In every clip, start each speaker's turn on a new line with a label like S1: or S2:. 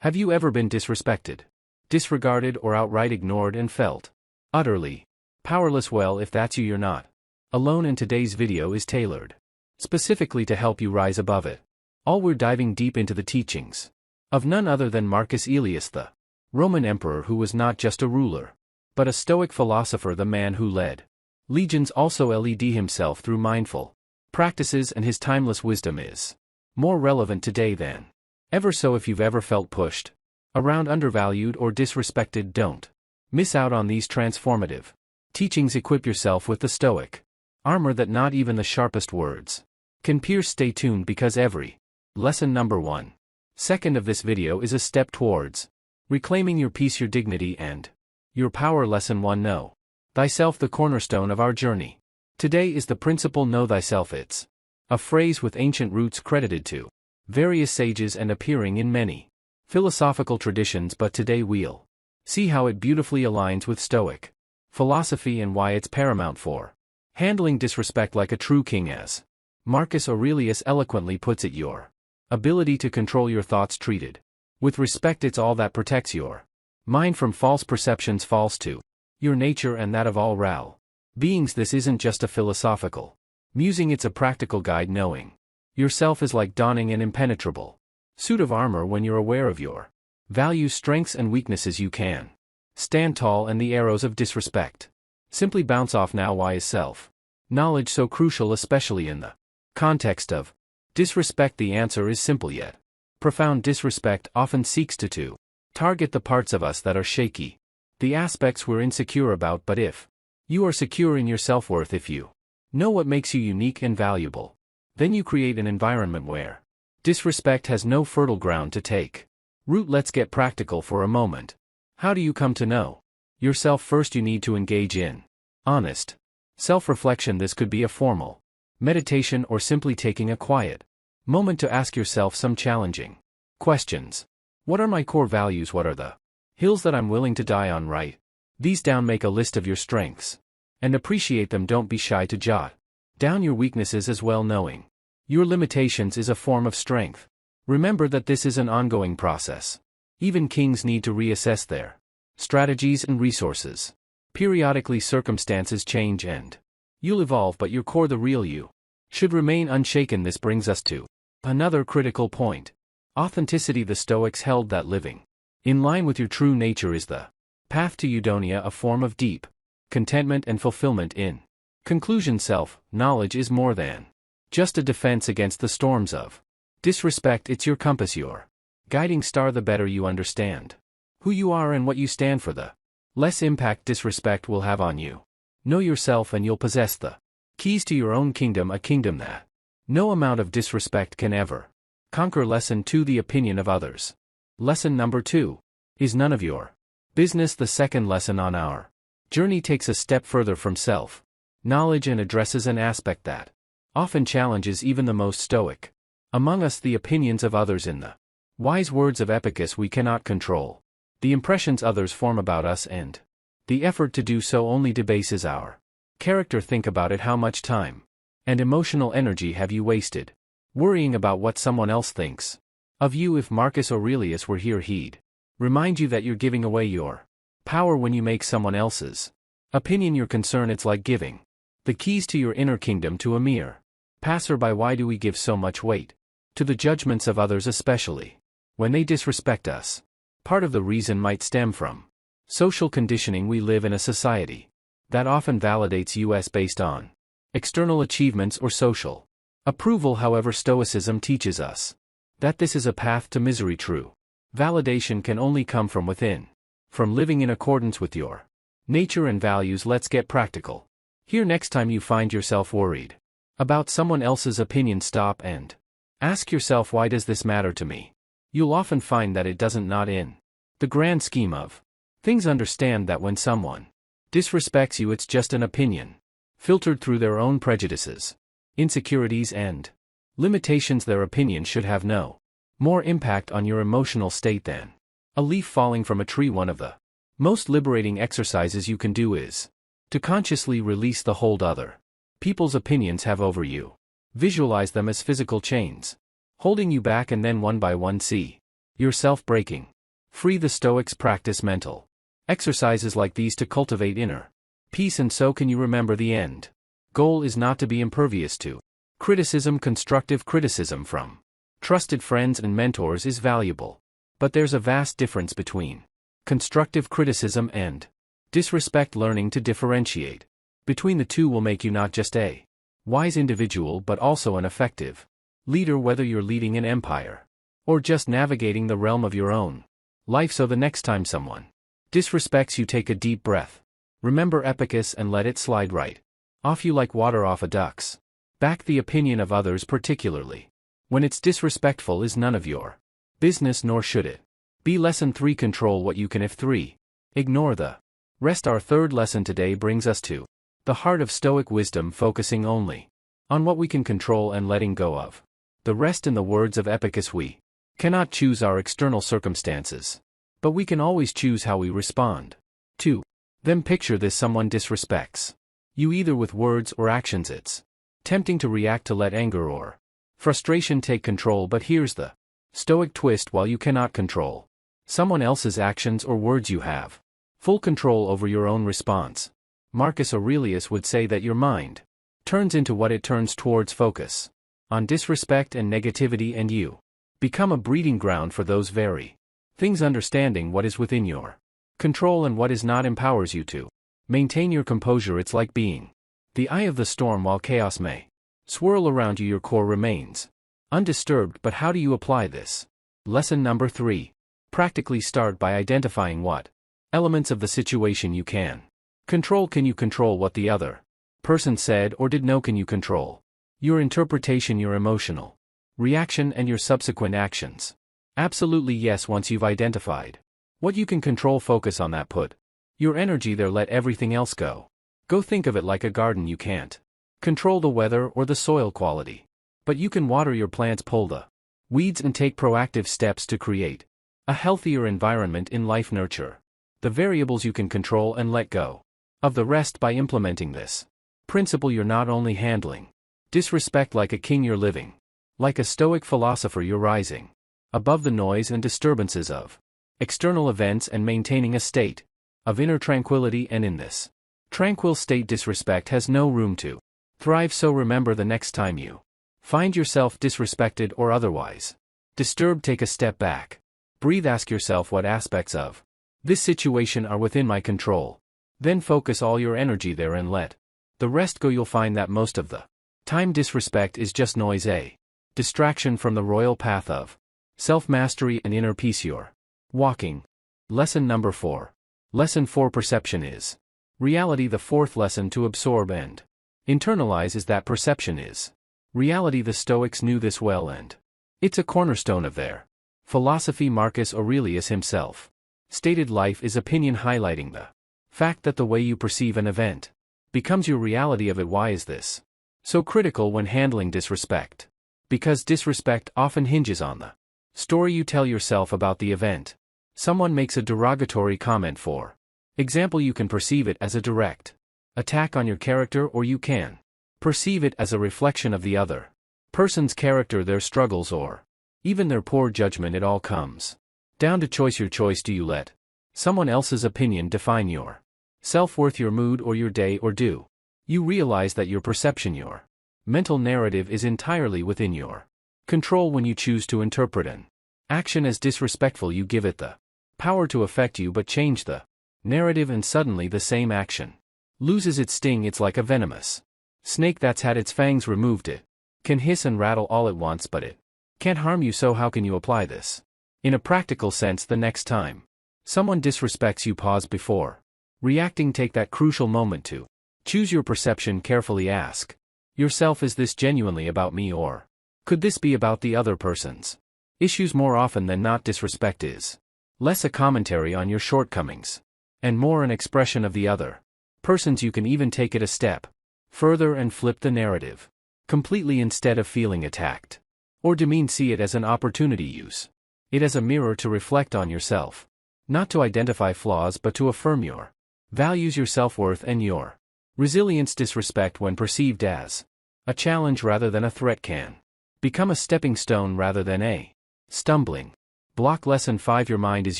S1: Have you ever been disrespected, disregarded, or outright ignored and felt utterly powerless? Well, if that's you, you're not alone, and today's video is tailored specifically to help you rise above it. We're diving deep into the teachings of none other than Marcus Aurelius, the Roman emperor who was not just a ruler, but a Stoic philosopher, the man who led legions, also led himself through mindful practices, and his timeless wisdom is more relevant today than ever. So if you've ever felt pushed around, undervalued, or disrespected, don't miss out on these transformative teachings. Equip yourself with the Stoic armor that not even the sharpest words can pierce. Stay tuned, because every lesson, number 1 second of this video, is a step towards reclaiming your peace, your dignity, and your power. Lesson 1: Know thyself, the cornerstone of our journey today is the principle know thyself. It's a phrase with ancient roots credited to various sages and appearing in many philosophical traditions, but today we'll see how it beautifully aligns with Stoic philosophy and why it's paramount for handling disrespect like a true king. As Marcus Aurelius eloquently puts it, your ability to control your thoughts treated with respect, it's all that protects your mind from false perceptions false to your nature and that of all real beings. This isn't just a philosophical musing, it's a practical guide. Knowing yourself is like donning an impenetrable suit of armor. When you're aware of your values, strengths, and weaknesses, you can stand tall, and the arrows of disrespect simply bounce off. Now, why is self-knowledge so crucial, especially in the context of disrespect? The answer is simple yet profound. Disrespect often seeks to target the parts of us that are shaky, the aspects we're insecure about. But if you are secure in your self-worth, if you know what makes you unique and valuable, then you create an environment where disrespect has no fertile ground to take root. Let's get practical for a moment. How do you come to know yourself? First, you need to engage in honest self-reflection. This could be a formal meditation or simply taking a quiet moment to ask yourself some challenging questions. What are my core values? What are the hills that I'm willing to die on? Write these down. Make a list of your strengths and appreciate them. Don't be shy to jot down your weaknesses as well. Knowing your limitations is a form of strength. Remember that this is an ongoing process. Even kings need to reassess their strategies and resources periodically. Circumstances change and you'll evolve, but your core, the real you, should remain unshaken. This brings us to another critical point: authenticity. The Stoics held that living in line with your true nature is the path to eudaimonia, a form of deep contentment and fulfillment. In conclusion, self-knowledge is more than just a defense against the storms of disrespect. It's your compass, your guiding star. The better you understand who you are and what you stand for, the less impact disrespect will have on you. Know yourself and you'll possess the keys to your own kingdom, a kingdom that no amount of disrespect can ever conquer. Lesson 2: The opinion of others. Lesson number 2 is none of your business. The second lesson on our journey takes a step further from self-knowledge and addresses an aspect that often challenges even the most stoic among us: the opinions of others. In the wise words of Epictetus, we cannot control the impressions others form about us, and the effort to do so only debases our character. Think about it. How much time and emotional energy have you wasted worrying about what someone else thinks of you? If Marcus Aurelius were here, he'd remind you that you're giving away your power when you make someone else's opinion your concern. It's like giving the keys to your inner kingdom to a mere passerby. Why do we give so much weight to the judgments of others, especially when they disrespect us? Part of the reason might stem from social conditioning. We live in a society that often validates us based on external achievements or social approval. However, Stoicism teaches us that this is a path to misery. True validation can only come from within, from living in accordance with your nature and values. Let's get practical here. Next time you find yourself worried about someone else's opinion, stop and ask yourself, why does this matter to me? You'll often find that it doesn't. Not in the grand scheme of things. Understand that when someone disrespects you, it's just an opinion, filtered through their own prejudices, insecurities, and limitations. Their opinion should have no more impact on your emotional state than a leaf falling from a tree. One of the most liberating exercises you can do is to consciously release the hold other people's opinions have over you. Visualize them as physical chains holding you back, and then one by one see Your self-breaking. Free. The Stoics practice mental exercises like these to cultivate inner peace, and so can you remember the end goal is not to be impervious to criticism. Constructive criticism from trusted friends and mentors is valuable. But there's a vast difference between constructive criticism and disrespect. Learning to differentiate between the two will make you not just a wise individual but also an effective leader, whether you're leading an empire or just navigating the realm of your own life. So the next time someone disrespects you, take a deep breath. Remember Epictetus and let it slide right off you like water off a duck's back. The opinion of others, particularly when it's disrespectful, is none of your business, nor should it be. Lesson 3. Control what you can. If 3. Ignore the rest. Our third lesson today brings us to the heart of Stoic wisdom, focusing only on what we can control and letting go of the rest. In the words of Epictetus, we cannot choose our external circumstances, but we can always choose how we respond to them. Picture this: someone disrespects you either with words or actions. It's tempting to react, to let anger or frustration take control, but here's the Stoic twist: while you cannot control someone else's actions or words, you have full control over your own response. Marcus Aurelius would say that your mind turns into what it turns towards. Focus on disrespect and negativity, and you become a breeding ground for those very things. Understanding what is within your control and what is not empowers you to maintain your composure. It's like being the eye of the storm. While chaos may swirl around you, your core remains undisturbed. But how do you apply this? Lesson number 3. Practically start by identifying what elements of the situation you can control. Can you control what the other person said or did? No. Can you control your interpretation, your emotional reaction, and your subsequent actions? Absolutely yes. Once you've identified what you can control, focus on that. Put your energy there. Let everything else go. Think of it like a garden. You can't control the weather or the soil quality, but you can water your plants, pull the weeds, and take proactive steps to create a healthier environment in life. Nurture the variables you can control and let go of the rest. By implementing this principle, you're not only handling disrespect like a king, you're living like a Stoic philosopher. You're rising above the noise and disturbances of external events and maintaining a state of inner tranquility, and in this tranquil state, disrespect has no room to thrive. So remember, the next time you find yourself disrespected or otherwise disturbed, take a step back. Breathe. Ask yourself, what aspects of this situation are within my control? Then focus all your energy there and let the rest go. You'll find that most of the time disrespect is just noise, a distraction from the royal path of self-mastery and inner peace you're walking. Lesson number 4. Lesson 4. Perception is reality. The fourth lesson to absorb and internalize is that perception is reality. The Stoics knew this well, and it's a cornerstone of their philosophy. Marcus Aurelius himself stated, life is opinion, highlighting the fact that the way you perceive an event becomes your reality of it. Why is this so critical when handling disrespect? Because disrespect often hinges on the story you tell yourself about the event. Someone makes a derogatory comment, for example. You can perceive it as a direct attack on your character, or you can perceive it as a reflection of the other person's character, their struggles, or even their poor judgment. It all comes down to choice. Your choice: do you let someone else's opinion define your self-worth, your mood, or your day, or do you realize that your perception, your mental narrative, is entirely within your control? When you choose to interpret an action as disrespectful, you give it the power to affect you, but change the narrative and suddenly the same action loses its sting. It's like a venomous snake that's had its fangs removed. It can hiss and rattle all it wants, but it can't harm you. So how can you apply this in a practical sense? The next time someone disrespects you, pause before reacting. Take that crucial moment to choose your perception carefully. Ask yourself, is this genuinely about me, or could this be about the other person's issues? More often than not, disrespect is less a commentary on your shortcomings and more an expression of the other person's. You can even take it a step further and flip the narrative completely. Instead of feeling attacked or demeaned, see it as an opportunity. Use it as a mirror to reflect on yourself, not to identify flaws but to affirm your values, your self-worth, and your resilience. Disrespect, when perceived as a challenge rather than a threat, can become a stepping stone rather than a stumbling Block Lesson 5. Your mind is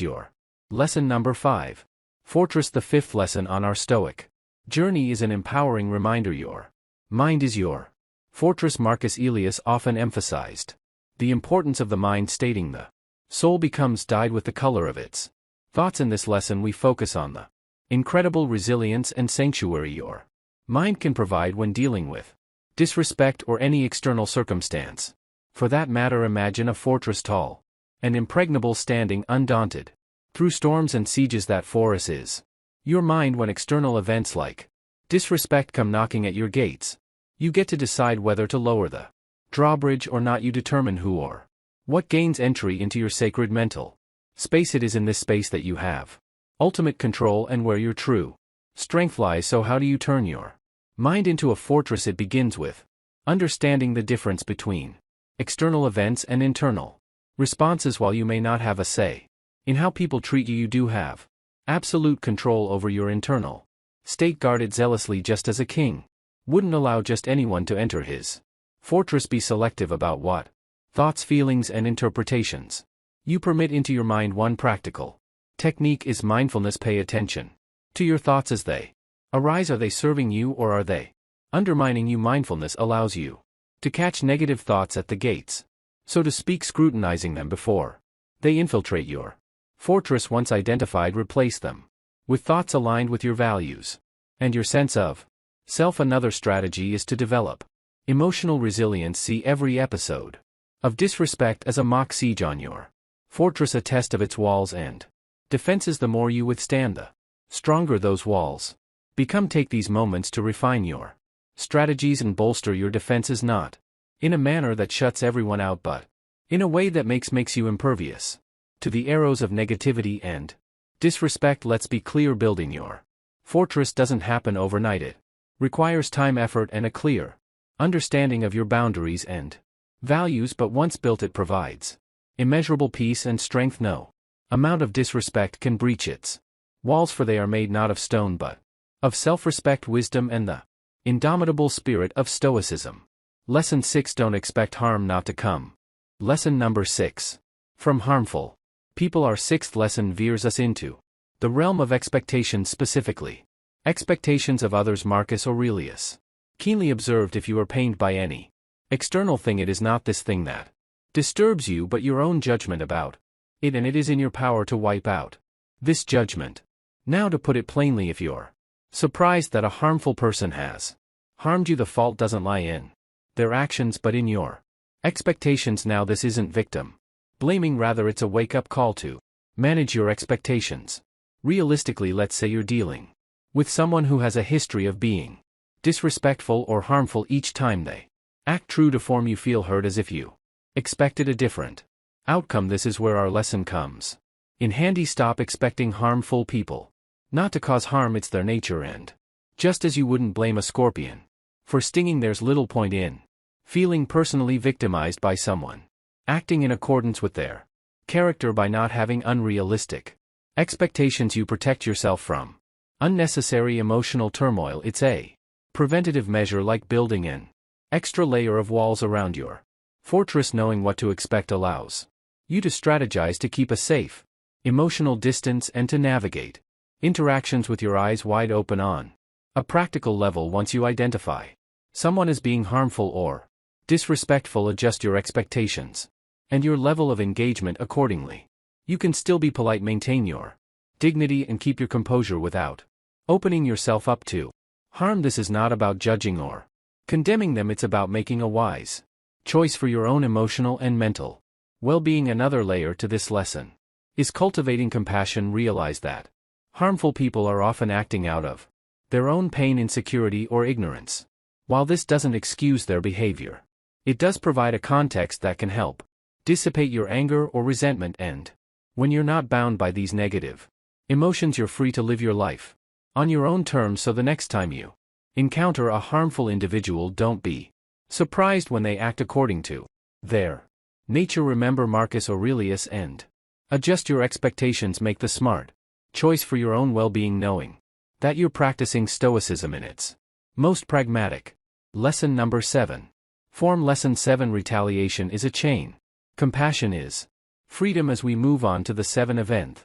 S1: your lesson number 5. Fortress. The fifth lesson on our Stoic journey is an empowering reminder your mind is your fortress. Marcus Aurelius often emphasized the importance of the mind, stating the soul becomes dyed with the color of its thoughts. In this lesson we focus on the incredible resilience and sanctuary your mind can provide when dealing with disrespect or any external circumstance. For that matter, imagine a fortress tall and impregnable, standing undaunted through storms and sieges. That fortress is your mind. When external events like disrespect come knocking at your gates, you get to decide whether to lower the drawbridge or not. You determine who or what gains entry into your sacred mental space. It is in this space that you have ultimate control and where your true strength lies. So how do you turn your mind into a fortress? It begins with understanding the difference between external events and internal responses. While you may not have a say in how people treat you, you do have absolute control over your internal state. Guard it zealously, just as a king wouldn't allow just anyone to enter his fortress. Be selective about what thoughts, feelings, and interpretations you permit into your mind. One practical technique is mindfulness. Pay attention to your thoughts as they arise. Are they serving you or are they undermining you? Mindfulness allows you to catch negative thoughts at the gates, so to speak, scrutinizing them before they infiltrate your fortress. Once identified, replace them with thoughts aligned with your values and your sense of self. Another strategy is to develop emotional resilience. See every episode of disrespect as a mock siege on your fortress, a test of its walls and defenses. The more you withstand, the stronger those walls become. Take these moments to refine your strategies and bolster your defenses, not in a manner that shuts everyone out, but in a way that makes you impervious to the arrows of negativity and disrespect. Let's be clear, building your fortress doesn't happen overnight. It requires time, effort, and a clear understanding of your boundaries and values, but once built, it provides immeasurable peace and strength. No amount of disrespect can breach its walls, for they are made not of stone but of self-respect, wisdom, and the indomitable spirit of Stoicism. Lesson 6. Don't expect harm not to come. Lesson number 6. From harmful people. Our sixth lesson veers us into the realm of expectations, specifically expectations of others. Marcus Aurelius keenly observed, if you are pained by any external thing, it is not this thing that disturbs you but your own judgment about it, and it is in your power to wipe out this judgment. Now, to put it plainly, if you're surprised that a harmful person has harmed you, the fault doesn't lie in their actions but in your expectations. Now, this isn't victim blaming, rather it's a wake-up call to manage your expectations realistically. Let's say you're dealing with someone who has a history of being disrespectful or harmful. Each time they act true to form, you feel hurt, as if you expected a different outcome. This is where our lesson comes in handy. Stop expecting harmful people not to cause harm. It's their nature, and just as you wouldn't blame a scorpion for stinging, there's little point in feeling personally victimized by someone acting in accordance with their character. By not having unrealistic expectations, you protect yourself from unnecessary emotional turmoil. It's a preventative measure, like building an extra layer of walls around your fortress. Knowing what to expect allows you to strategize to keep a safe emotional distance and to navigate interactions with your eyes wide open. On a practical level, once you identify someone as being harmful or disrespectful, adjust your expectations and your level of engagement accordingly. You can still be polite, maintain your dignity, and keep your composure without opening yourself up to harm. This is not about judging or condemning them, it's about making a wise choice for your own emotional and mental well-being. Another layer to this lesson is cultivating compassion. Realize that harmful people are often acting out of their own pain, insecurity, or ignorance. While this doesn't excuse their behavior, it does provide a context that can help dissipate your anger or resentment, and when you're not bound by these negative emotions, you're free to live your life on your own terms. So the next time you encounter a harmful individual, don't be surprised when they act according to their nature. Remember Marcus Aurelius and adjust your expectations. Make the smart choice for your own well-being, knowing that you're practicing Stoicism in its most pragmatic. Lesson number 7. Form. Lesson 7. Retaliation is a chain. Compassion is Freedom. As we move on to the 7th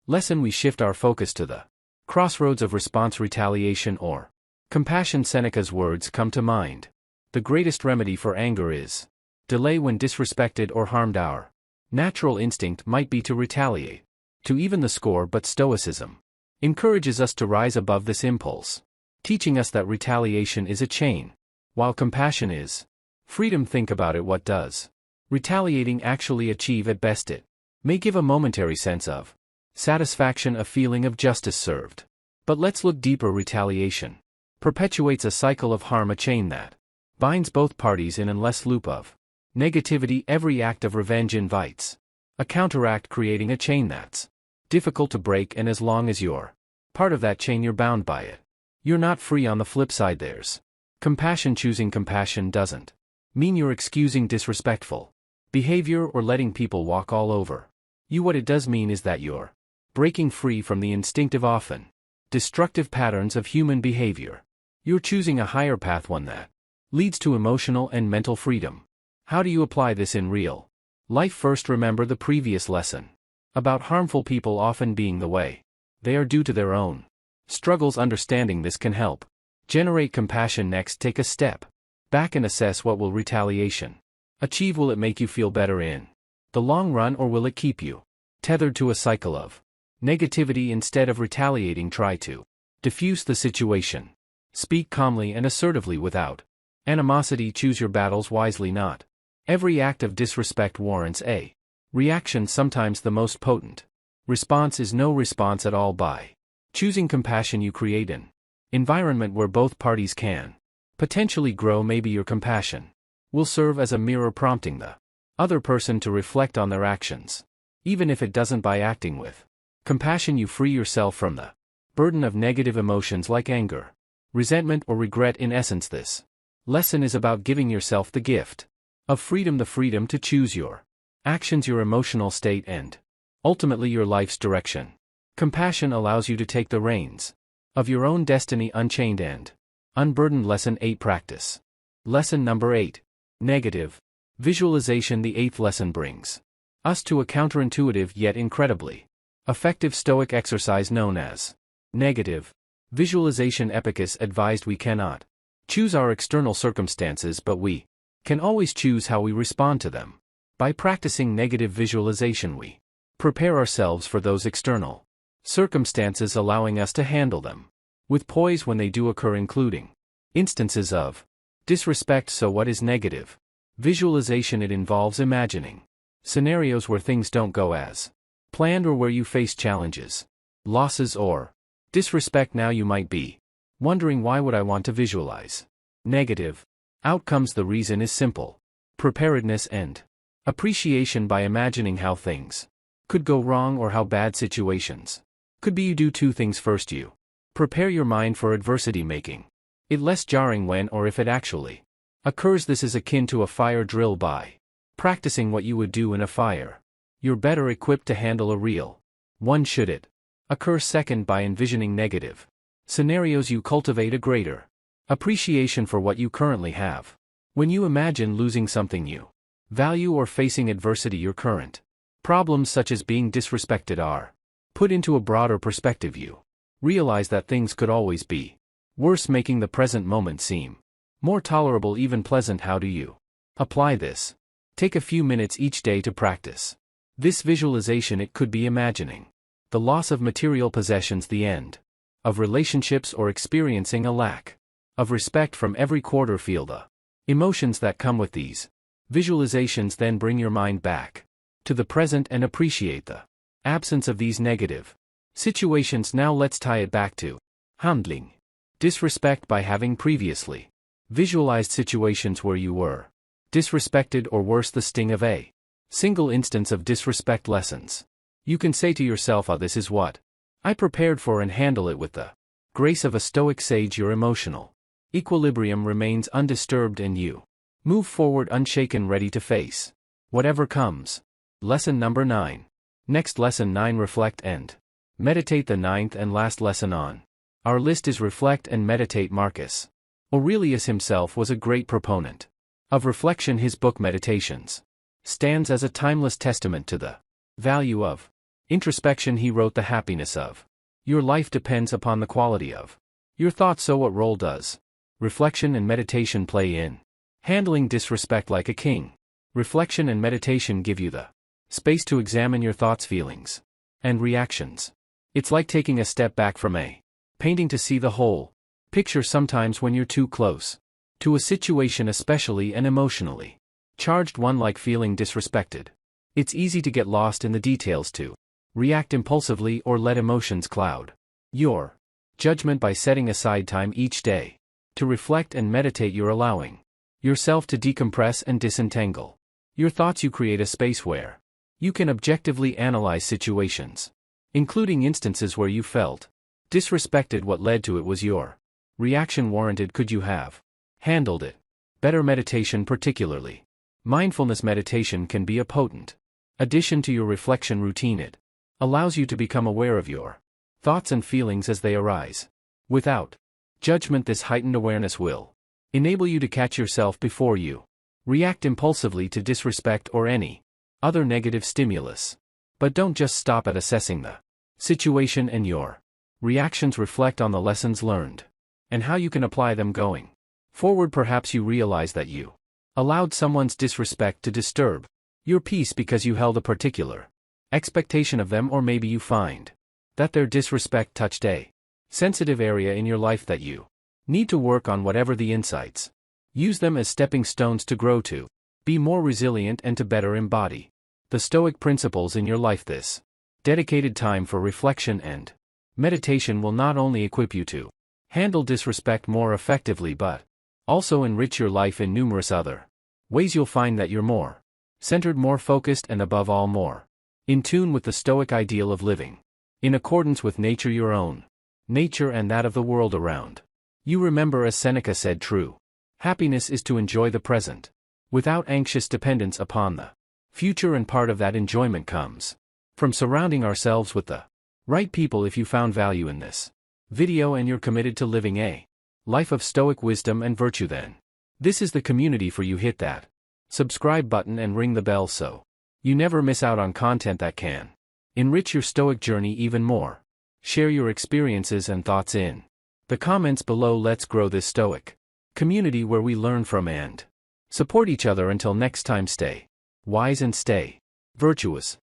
S1: lesson, we shift our focus to the crossroads of response, retaliation, or compassion. Seneca's words come to mind. The greatest remedy for anger is delay. When disrespected or harmed, our natural instinct might be to retaliate, to even the score, but Stoicism encourages us to rise above this impulse, teaching us that retaliation is a chain, while compassion is freedom. Think about it. What does retaliating actually achieve? At best, it may give a momentary sense of satisfaction, a feeling of justice served. But let's look deeper. Retaliation perpetuates a cycle of harm, a chain that binds both parties in an endless loop of negativity. Every act of revenge invites a counteract, creating a chain that's difficult to break, and as long as you're part of that chain, you're bound by it. You're not free. On the flip side, there's compassion. Choosing compassion doesn't mean you're excusing disrespectful behavior or letting people walk all over you. What it does mean is that you're breaking free from the instinctive, often destructive patterns of human behavior. You're choosing a higher path, one that leads to emotional and mental freedom. How do you apply this in real life? First, remember the previous lesson about harmful people often being the way they are due to their own struggles. Understanding this can help generate compassion. Next, take a step back and assess, what will retaliation achieve? Will it make you feel better in the long run, or will it keep you tethered to a cycle of negativity? Instead of retaliating, try to diffuse the situation. Speak calmly and assertively without animosity. Choose your battles wisely. Not every act of disrespect warrants a reaction. Sometimes the most potent response is no response at all. By choosing compassion, you create an environment where both parties can potentially grow. Maybe your compassion will serve as a mirror, prompting the other person to reflect on their actions. Even if it doesn't, by acting with compassion, you free yourself from the burden of negative emotions like anger, resentment, or regret. In essence, this lesson is about giving yourself the gift of freedom, the freedom to choose your actions, your emotional state, and ultimately your life's direction. Compassion allows you to take the reins of your own destiny, unchained and unburdened. Lesson 8. Practice. Lesson number 8. Negative visualization. The 8th lesson brings us to a counterintuitive yet incredibly effective Stoic exercise known as negative visualization. Epictetus advised we cannot choose our external circumstances, but we can always choose how we respond to them. By practicing negative visualization, we prepare ourselves for those external circumstances, allowing us to handle them with poise when they do occur, including instances of disrespect. So what is negative visualization? It involves imagining scenarios where things don't go as planned, or where you face challenges, losses, or disrespect. Now you might be wondering, why would I want to visualize negative outcomes? The reason is simple: preparedness and appreciation. By imagining how things could go wrong or how bad situations could be, you do two things. First, you prepare your mind for adversity, making it less jarring when or if it actually occurs. This is akin to a fire drill. By practicing what you would do in a fire, you're better equipped to handle a real one should it occur. Second, by envisioning negative scenarios, you cultivate a greater appreciation for what you currently have. When you imagine losing something you value or facing adversity, your current problems, such as being disrespected, are put into a broader perspective. You realize that things could always be worse, making the present moment seem more tolerable, even pleasant. How do you apply this? Take a few minutes each day to practice this visualization. It could be imagining the loss of material possessions, the end of relationships, or experiencing a lack of respect from every quarter. Feel the emotions that come with these visualizations. Then bring your mind back to the present and appreciate the absence of these negative situations. Now let's tie it back to handling disrespect. By having previously visualized situations where you were disrespected, or worse, the sting of a single instance of disrespect lessens, you can say to yourself, this is what I prepared for, and handle it with the grace of a Stoic sage. Your emotional equilibrium remains undisturbed, and you move forward unshaken, ready to face whatever comes. Lesson number 9. Next, lesson 9. Reflect and meditate. The 9th and last lesson on our list is reflect and meditate. Marcus Aurelius himself was a great proponent of reflection. His book Meditations stands as a timeless testament to the Value of introspection. He wrote, the happiness of your life depends upon the quality of your thoughts. So what role does reflection and meditation play in handling disrespect like a king? Reflection and meditation give you the space to examine your thoughts, feelings, and reactions. It's like taking a step back from a painting to see the whole picture. Sometimes when you're too close to a situation, especially an emotionally charged one like feeling disrespected, it's easy to get lost in the details, to react impulsively or let emotions cloud your judgment. By setting aside time each day to reflect and meditate, you're allowing yourself to decompress and disentangle your thoughts. You create a space where you can objectively analyze situations, including instances where you felt disrespected. What led to it? Was your reaction warranted? Could you have handled it better? Meditation, particularly mindfulness meditation, can be a potent addition to your reflection routine. It allows you to become aware of your thoughts and feelings as they arise, without judgment. This heightened awareness will enable you to catch yourself before you react impulsively to disrespect or any other negative stimulus. But don't just stop at assessing the situation and your reactions. Reflect on the lessons learned and how you can apply them going forward. Perhaps you realize that you allowed someone's disrespect to disturb your peace because you held a particular expectation of them, or maybe you find that their disrespect touched a sensitive area in your life that you need to work on. Whatever the insights, use them as stepping stones to grow, to be more resilient, and to better embody the Stoic principles in your life. This dedicated time for reflection and meditation will not only equip you to handle disrespect more effectively, but also enrich your life in numerous other ways. You'll find that you're more centered, more focused, and above all, more in tune with the Stoic ideal of living in accordance with nature, your own nature and that of the world around you. Remember, as Seneca said, true happiness is to enjoy the present without anxious dependence upon the future, and part of that enjoyment comes from surrounding ourselves with the right people. If you found value in this video and you're committed to living a life of Stoic wisdom and virtue, then this is the community for you. Hit that subscribe button and ring the bell so you never miss out on content that can enrich your Stoic journey even more. Share your experiences and thoughts in the comments below. Let's grow this Stoic community where we learn from and support each other. Until next time, stay wise and stay virtuous.